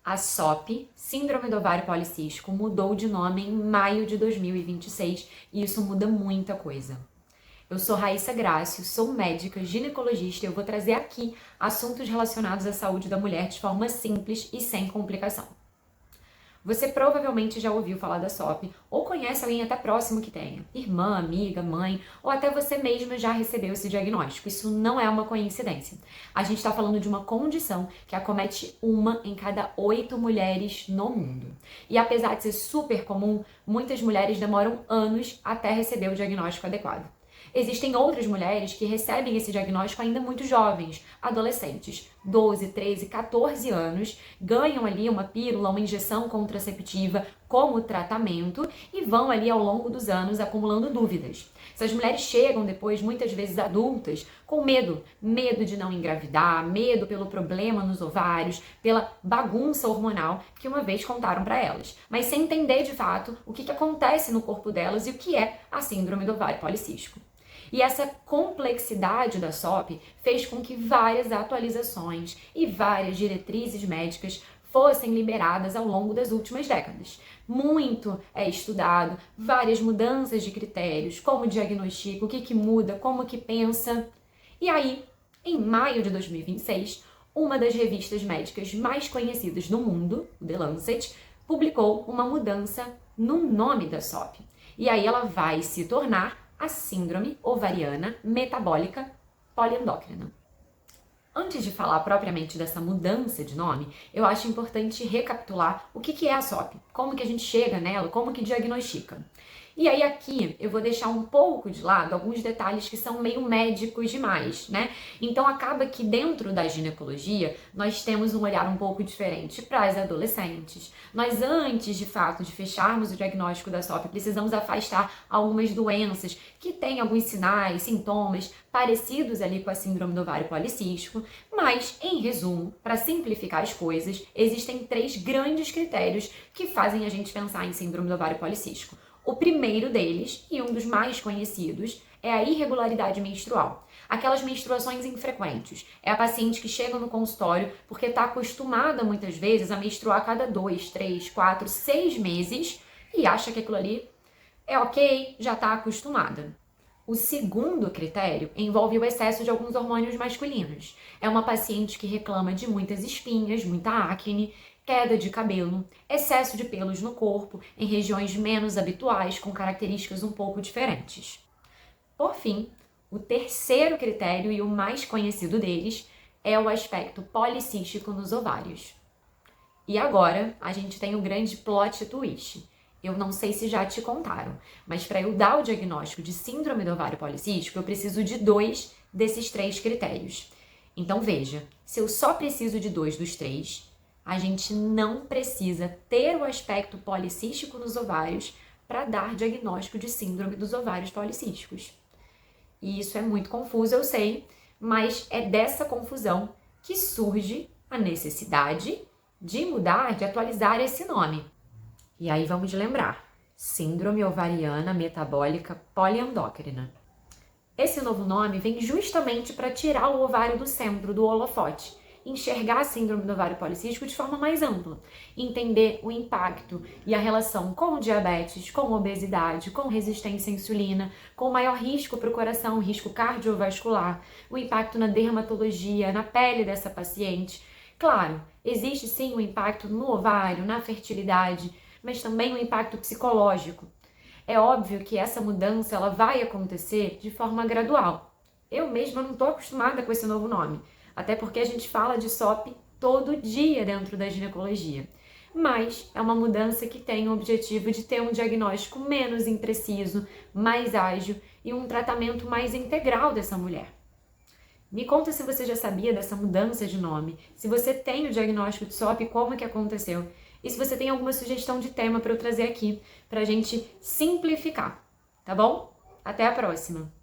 A SOP, Síndrome do Ovário Policístico, mudou de nome em maio de 2026 e isso muda muita coisa. Eu sou Raíssa Grácio, sou médica, ginecologista e eu vou trazer aqui assuntos relacionados à saúde da mulher de forma simples e sem complicação. Você provavelmente já ouviu falar da SOP ou conhece alguém até próximo que tenha, irmã, amiga, mãe, ou até você mesma já recebeu esse diagnóstico. Isso não é uma coincidência. A gente está falando de uma condição que acomete uma em cada 8 mulheres no mundo. E apesar de ser super comum, muitas mulheres demoram anos até receber o diagnóstico adequado. Existem outras mulheres que recebem esse diagnóstico ainda muito jovens, adolescentes, 12, 13, 14 anos, ganham ali uma pílula, uma injeção contraceptiva como tratamento e vão ali ao longo dos anos acumulando dúvidas. Essas mulheres chegam depois, muitas vezes adultas, com medo de não engravidar, medo pelo problema nos ovários, pela bagunça hormonal que uma vez contaram para elas, mas sem entender de fato o que acontece no corpo delas e o que é a síndrome do ovário policístico. E essa complexidade da SOP fez com que várias atualizações e várias diretrizes médicas fossem liberadas ao longo das últimas décadas. Muito é estudado, várias mudanças de critérios, como diagnostica, o que muda, como que pensa. E aí, em maio de 2026, uma das revistas médicas mais conhecidas do mundo, o The Lancet, publicou uma mudança no nome da SOP. E aí ela vai se tornar a Síndrome Ovariana Metabólica Poliendócrina. Antes de falar propriamente dessa mudança de nome, eu acho importante recapitular o que é a SOP, como que a gente chega nela, como que diagnostica. E aí aqui eu vou deixar um pouco de lado alguns detalhes que são meio médicos demais, né? Então acaba que dentro da ginecologia nós temos um olhar um pouco diferente para as adolescentes. Nós antes de fato de fecharmos o diagnóstico da SOP precisamos afastar algumas doenças que têm alguns sinais, sintomas parecidos ali com a síndrome do ovário policístico, mas em resumo, para simplificar as coisas, existem 3 grandes critérios que fazem a gente pensar em síndrome do ovário policístico. O primeiro deles, e um dos mais conhecidos, é a irregularidade menstrual. Aquelas menstruações infrequentes. É a paciente que chega no consultório porque está acostumada muitas vezes a menstruar a cada 2, 3, 4, 6 meses e acha que aquilo ali é ok, já está acostumada. O segundo critério envolve o excesso de alguns hormônios masculinos. É uma paciente que reclama de muitas espinhas, muita acne, queda de cabelo, excesso de pelos no corpo, em regiões menos habituais, com características um pouco diferentes. Por fim, o terceiro critério e o mais conhecido deles é o aspecto policístico nos ovários. E agora a gente tem o grande plot twist. Eu não sei se já te contaram, mas para eu dar o diagnóstico de síndrome do ovário policístico, eu preciso de 2 desses 3 critérios. Então veja, se eu só preciso de 2 dos 3, a gente não precisa ter o aspecto policístico nos ovários para dar diagnóstico de síndrome dos ovários policísticos. E isso é muito confuso, eu sei, mas é dessa confusão que surge a necessidade de mudar, de atualizar esse nome. E aí vamos lembrar, Síndrome Ovariana Metabólica Poliendócrina. Esse novo nome vem justamente para tirar o ovário do centro, do holofote, enxergar a síndrome do ovário policístico de forma mais ampla, entender o impacto e a relação com o diabetes, com obesidade, com resistência à insulina, com maior risco para o coração, risco cardiovascular, o impacto na dermatologia, na pele dessa paciente. Claro, existe sim um impacto no ovário, na fertilidade, mas também um impacto psicológico. É óbvio que essa mudança ela vai acontecer de forma gradual. Eu mesma não estou acostumada com esse novo nome, até porque a gente fala de SOP todo dia dentro da ginecologia. Mas é uma mudança que tem o objetivo de ter um diagnóstico menos impreciso, mais ágil e um tratamento mais integral dessa mulher. Me conta se você já sabia dessa mudança de nome, se você tem o diagnóstico de SOP, como que aconteceu, e se você tem alguma sugestão de tema para eu trazer aqui, para a gente simplificar, tá bom? Até a próxima!